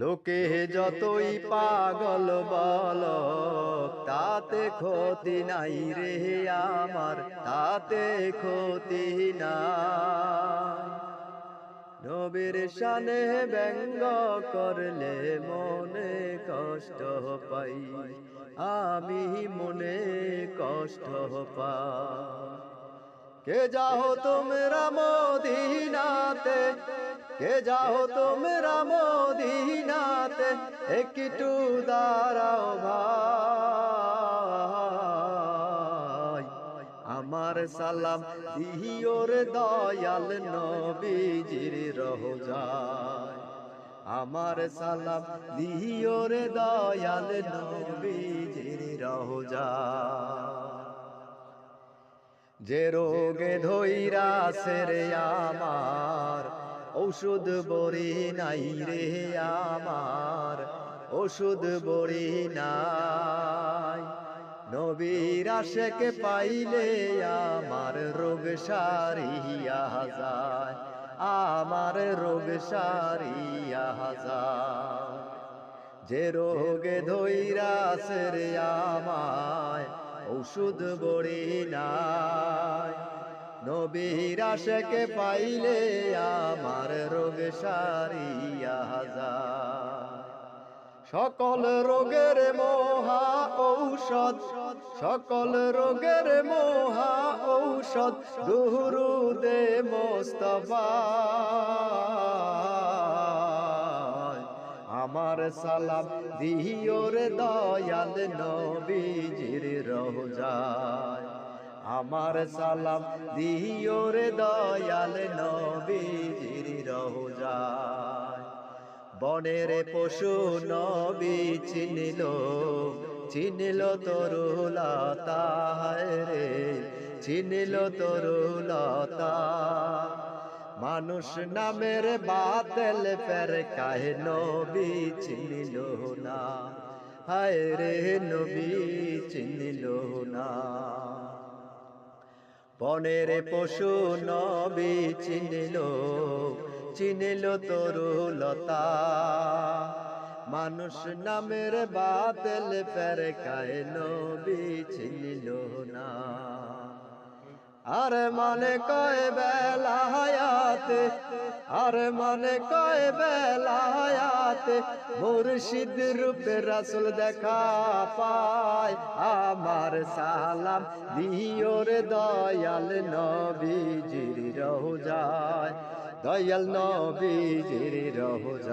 লোকে যতই পাগল বলো তাতে ক্ষতি নাই রে আমার, তাতে ক্ষতি নাই। নবীর শানে ব্যঙ্গ করলে মনে কষ্ট পাই, আমি মনে কষ্ট পাই। কে যাও তোমরা মদিনাতে, কে যাও তোমরা মদিনাতে, একটু দাঁড়াও ভাই। আমার সালাম দিও রে দয়াল নবীজির রওজায়, আমার সালাম দিও রে দয়াল নবীজির রওজায়। যে রোগে ধইরাছে রে আমার, ঔষধ বড়ি নাই রে আমার, ওষুধ বড়ি নাই। নবীর আশেকে পাইলে আমার রোগ সারিয়া যায়, আমার রোগ সারিয়া যায়। যে রোগে ধইরাছে রে আমায়, ঔষধ বড়ি নাই। নবীর আশেকে পাইলে আমার রোগ সারিয়া যায়। সকল রোগের মহা ঔষধ, সকল রোগের মহা ঔষধ দুরূদে মুস্তাফা। আমার সালাম দিও রে দয়াল নবীজির রওজায়, আমার সালাম দিও রে দয়াল নবীজির রওজায়। বনের পশু নবী চিনিল, চিনিল তরুলতা রে, চিনিল তরুলতা। মানুষ নামের বাতিল ফেরকায় নবী চিনিল না, হায় রে নবী চিনিল না। বনের পশু নবী চিনিল, চিনিল তরুলতা। মানুষ নামের বাতিল ফেরকায় নবী চিনিল না। আর মনে কয় বেলায়াতে, আর মনে কয় বেলায়াতে, মুর্শিদ রূপে রাসূল দেখা পায়। আমার সালাম দিও রে দয়াল নবীজির রওজায়, দয়াল নবীজির রওজায়।